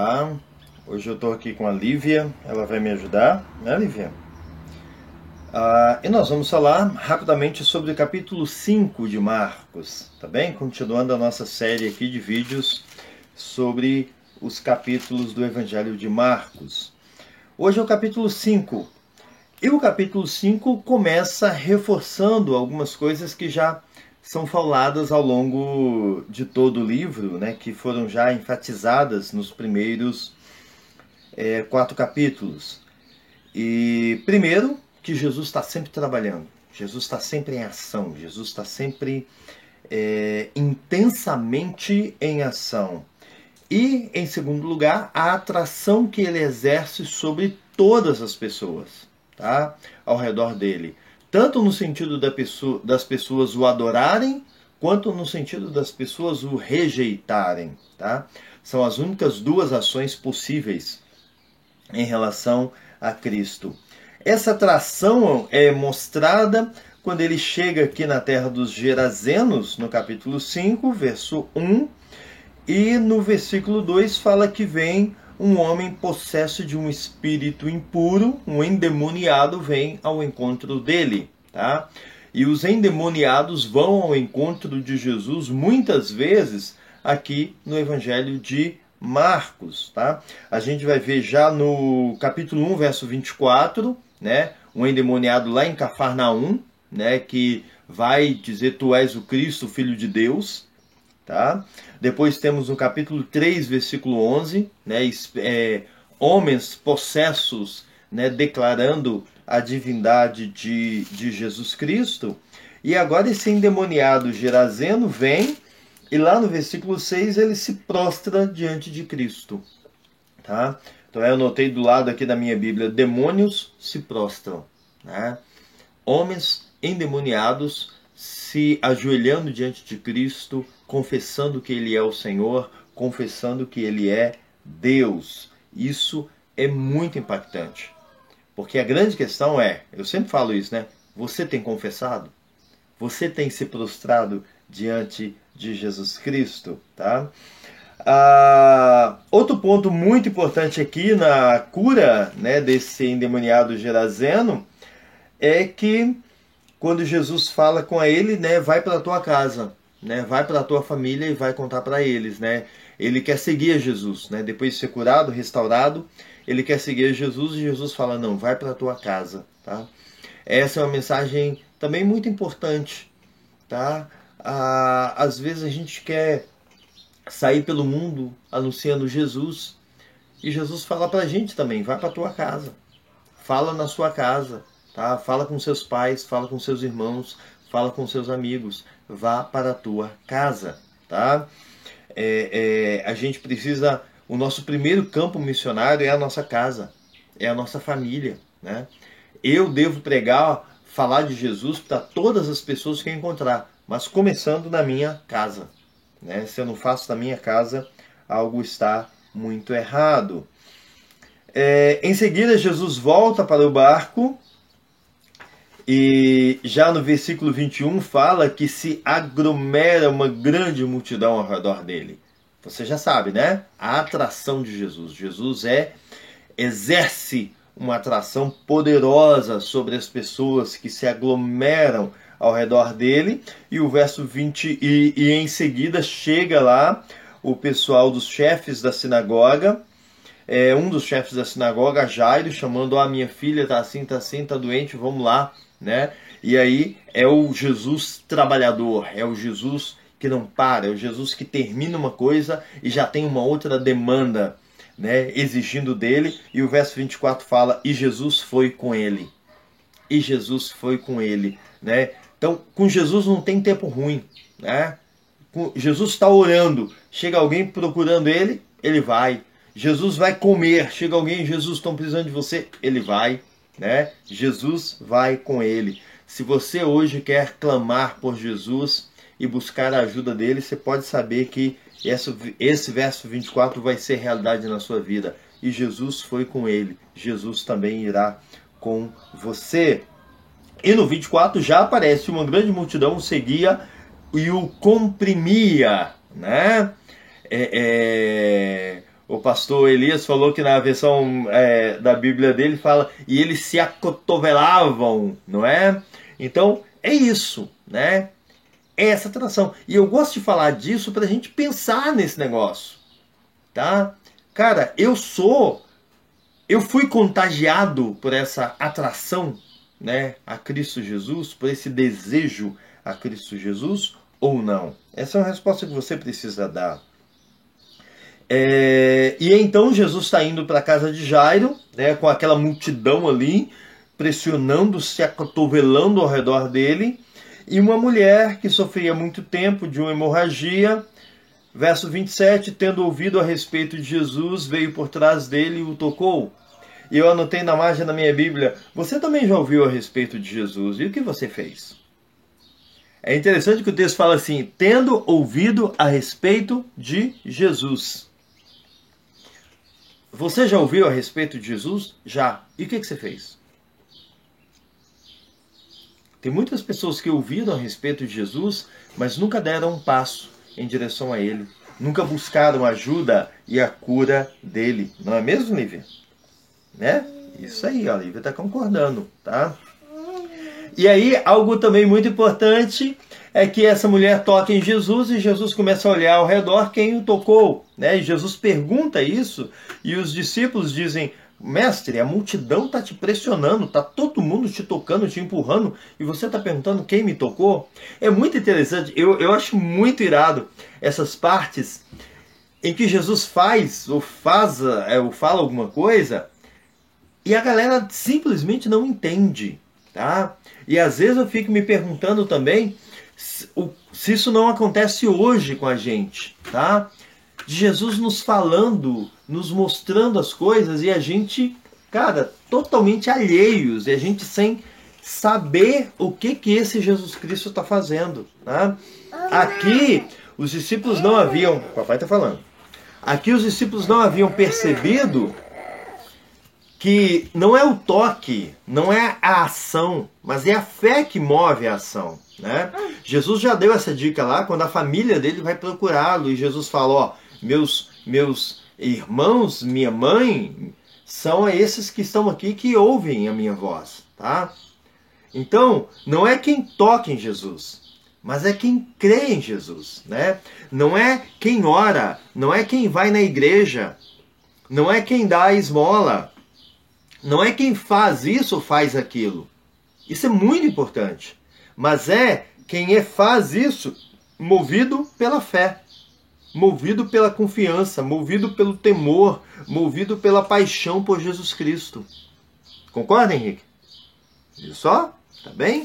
Olá, hoje eu estou aqui com a Lívia, ela vai me ajudar, né, Lívia? E nós vamos falar rapidamente sobre o capítulo 5 de Marcos, tá bem? Continuando a nossa série aqui de vídeos sobre os capítulos do Evangelho de Marcos. Hoje é o capítulo 5, e o capítulo 5 começa reforçando algumas coisas que já são faladas ao longo de todo o livro, né, que foram já enfatizadas nos primeiros 4 capítulos. E primeiro, que Jesus está sempre trabalhando, Jesus está sempre em ação, Jesus está sempre intensamente em ação. E, em segundo lugar, a atração que ele exerce sobre todas as pessoas, tá, ao redor dele. Tanto no sentido das pessoas o adorarem, quanto no sentido das pessoas o rejeitarem. Tá? São as únicas duas ações possíveis em relação a Cristo. Essa atração é mostrada quando ele chega aqui na terra dos Gerazenos, no capítulo 5, verso 1, e no versículo 2 fala que vem um homem possesso de um espírito impuro, um endemoniado vem ao encontro dele, tá? E os endemoniados vão ao encontro de Jesus muitas vezes aqui no Evangelho de Marcos, tá? A gente vai ver já no capítulo 1, verso 24, né? Um endemoniado lá em Cafarnaum, né? Que vai dizer: tu és o Cristo, o Filho de Deus. Tá? Depois temos no capítulo 3, versículo 11, né, homens possessos, né, declarando a divindade de Jesus Cristo. E agora esse endemoniado Gerazeno vem e lá no versículo 6 ele se prostra diante de Cristo. Tá? Então eu anotei do lado aqui da minha Bíblia: demônios se prostram. Né? Homens endemoniados se ajoelhando diante de Cristo, confessando que Ele é o Senhor, confessando que Ele é Deus. Isso é muito impactante. Porque a grande questão é, eu sempre falo isso, né? Você tem confessado? Você tem se prostrado diante de Jesus Cristo? Tá? Outro ponto muito importante aqui na cura, né, desse endemoniado Gerazeno é que quando Jesus fala com ele, né, vai para a tua casa, né, vai para a tua família e vai contar para eles, né? Ele quer seguir a Jesus, né? Depois de ser curado, restaurado, ele quer seguir a Jesus e Jesus fala: não, vai para a tua casa, tá? Essa é uma mensagem também muito importante, tá? Às vezes a gente quer sair pelo mundo anunciando Jesus e Jesus fala para a gente também: vai para a tua casa, fala na sua casa. Tá? Fala com seus pais, fala com seus irmãos, fala com seus amigos. Vá para a tua casa. Tá? A gente precisa... O nosso primeiro campo missionário é a nossa casa. É a nossa família. Né? Eu devo pregar, falar de Jesus para todas as pessoas que eu encontrar. Mas começando na minha casa. Né? Se eu não faço na minha casa, algo está muito errado. Em seguida, Jesus volta para o barco. E já no versículo 21 fala que se aglomera uma grande multidão ao redor dele. Você já sabe, né? A atração de Jesus. Jesus exerce uma atração poderosa sobre as pessoas que se aglomeram ao redor dele. E o verso 20, e em seguida chega lá o pessoal dos chefes da sinagoga. Um dos chefes da sinagoga, Jairo, chamando: a minha filha está assim, tá doente, vamos lá. Né? E aí é o Jesus trabalhador, é o Jesus que não para, é o Jesus que termina uma coisa e já tem uma outra demanda, né, exigindo dele. E o verso 24 fala: e Jesus foi com ele. E Jesus foi com ele. Né? Então, com Jesus não tem tempo ruim. Né? Jesus está orando, chega alguém procurando ele, ele vai. Jesus vai comer, chega alguém: Jesus, estão precisando de você, ele vai. Né? Jesus vai com ele. Se você hoje quer clamar por Jesus e buscar a ajuda dele, você pode saber que esse verso 24 vai ser realidade na sua vida. E Jesus foi com ele. Jesus também irá com você. E no 24 já aparece: uma grande multidão o seguia e o comprimia. Né? O pastor Elias falou que na versão da Bíblia dele fala, e eles se acotovelavam, não é? Então, é isso, né? É essa atração. E eu gosto de falar disso para a gente pensar nesse negócio, tá? Cara, eu fui contagiado por essa atração, né, a Cristo Jesus, por esse desejo a Cristo Jesus, ou não? Essa é uma resposta que você precisa dar. E então Jesus está indo para a casa de Jairo, né, com aquela multidão ali, pressionando, se acotovelando ao redor dele, e uma mulher que sofria muito tempo de uma hemorragia. Verso 27, tendo ouvido a respeito de Jesus, veio por trás dele e o tocou. E eu anotei na margem da minha Bíblia, você também já ouviu a respeito de Jesus, e o que você fez? É interessante que o texto fala assim, tendo ouvido a respeito de Jesus. Você já ouviu a respeito de Jesus? Já. E o que você fez? Tem muitas pessoas que ouviram a respeito de Jesus, mas nunca deram um passo em direção a ele. Nunca buscaram a ajuda e a cura dele. Não é mesmo, Lívia? Né? Isso aí, a Lívia está concordando, tá? E aí, algo também muito importante é que essa mulher toca em Jesus e Jesus começa a olhar ao redor quem o tocou, né? E Jesus pergunta isso e os discípulos dizem, mestre, a multidão está te pressionando, está todo mundo te tocando, te empurrando e você está perguntando quem me tocou? É muito interessante, eu acho muito irado essas partes em que Jesus faz ou fala alguma coisa e a galera simplesmente não entende, tá? E às vezes eu fico me perguntando também se isso não acontece hoje com a gente, tá? De Jesus nos falando, nos mostrando as coisas e a gente, cara, totalmente alheios, e a gente sem saber o que esse Jesus Cristo está fazendo, tá? Aqui os discípulos não haviam, o papai está falando, aqui os discípulos não haviam percebido que não é o toque, não é a ação, mas é a fé que move a ação, né? Jesus já deu essa dica lá quando a família dele vai procurá-lo e Jesus fala, ó, meus irmãos, minha mãe, são esses que estão aqui que ouvem a minha voz, tá? Então, não é quem toca em Jesus, mas é quem crê em Jesus, né? Não é quem ora, não é quem vai na igreja, não é quem dá a esmola, não é quem faz isso ou faz aquilo. Isso é muito importante. Mas é quem faz isso movido pela fé, movido pela confiança, movido pelo temor, movido pela paixão por Jesus Cristo. Concorda, Henrique? Viu só? Tá bem?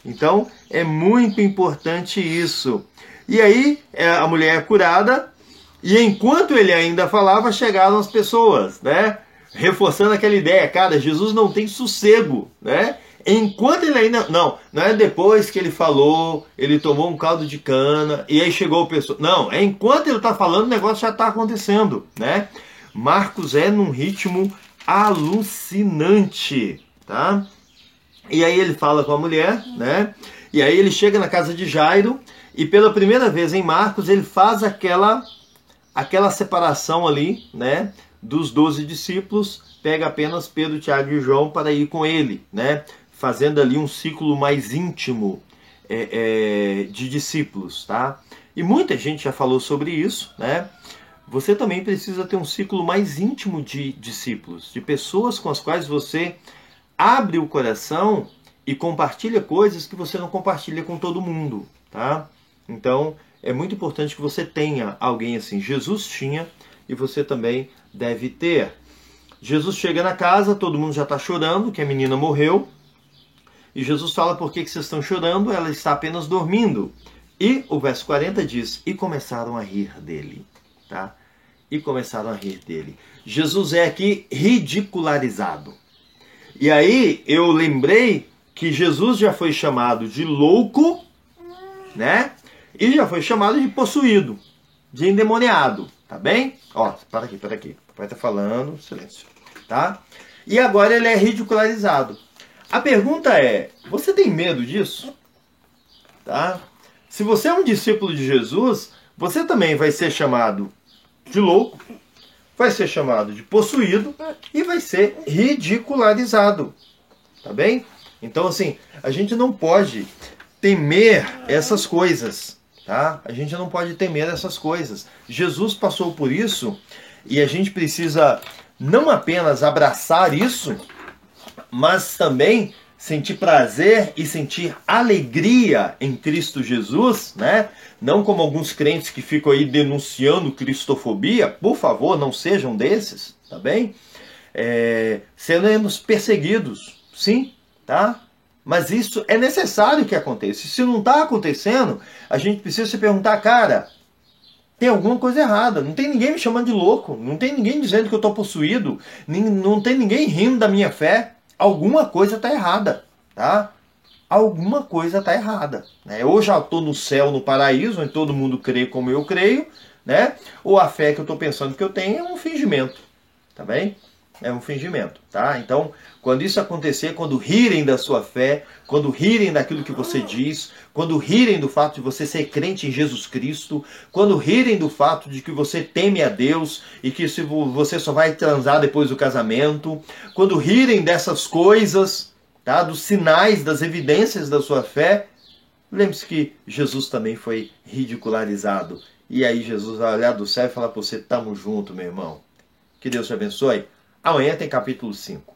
Então, é muito importante isso. E aí, a mulher é curada, e enquanto ele ainda falava, chegaram as pessoas, né? Reforçando aquela ideia, cara, Jesus não tem sossego, né? Enquanto ele ainda... Não é depois que ele falou, ele tomou um caldo de cana, e aí chegou o pessoal... Não, é enquanto ele está falando, o negócio já está acontecendo, né? Marcos é num ritmo alucinante, tá? E aí ele fala com a mulher, né? E aí ele chega na casa de Jairo, e pela primeira vez em Marcos, ele faz aquela separação ali, né? Dos 12 discípulos, pega apenas Pedro, Tiago e João para ir com ele, né? Fazendo ali um ciclo mais íntimo de discípulos, tá? E muita gente já falou sobre isso, né? Você também precisa ter um ciclo mais íntimo de discípulos, de pessoas com as quais você abre o coração e compartilha coisas que você não compartilha com todo mundo, tá? Então, é muito importante que você tenha alguém assim. Jesus tinha e você também deve ter. Jesus chega na casa, todo mundo já está chorando, que a menina morreu. E Jesus fala, por que vocês estão chorando? Ela está apenas dormindo. E o verso 40 diz, e começaram a rir dele. Tá? E começaram a rir dele. Jesus é aqui ridicularizado. E aí eu lembrei que Jesus já foi chamado de louco, né? E já foi chamado de possuído, de endemoniado. Tá bem? Ó, para aqui. O papai tá falando, silêncio. Tá? E agora ele é ridicularizado. A pergunta é, você tem medo disso? Tá? Se você é um discípulo de Jesus, você também vai ser chamado de louco, vai ser chamado de possuído e vai ser ridicularizado. Tá bem? Então, assim, a gente não pode temer essas coisas, tá? A gente não pode temer essas coisas. Jesus passou por isso e a gente precisa não apenas abraçar isso, mas também sentir prazer e sentir alegria em Cristo Jesus, né? Não como alguns crentes que ficam aí denunciando cristofobia. Por favor, não sejam desses, tá bem? Seremos perseguidos, sim, tá? Mas isso é necessário que aconteça. Se não está acontecendo, a gente precisa se perguntar, cara, tem alguma coisa errada. Não tem ninguém me chamando de louco, não tem ninguém dizendo que eu estou possuído, não tem ninguém rindo da minha fé. Alguma coisa está errada, tá? Alguma coisa está errada, né? Ou já estou no céu, no paraíso, onde todo mundo crê como eu creio, né? Ou a fé que eu estou pensando que eu tenho é um fingimento, tá bem? É um fingimento, tá? Então, quando isso acontecer, quando rirem da sua fé, quando rirem daquilo que você diz, quando rirem do fato de você ser crente em Jesus Cristo, quando rirem do fato de que você teme a Deus e que você só vai transar depois do casamento, quando rirem dessas coisas, tá? Dos sinais, das evidências da sua fé, lembre-se que Jesus também foi ridicularizado. E aí Jesus vai olhar do céu e falar para você, tamo junto, meu irmão. Que Deus te abençoe. Amanhã tem capítulo 5.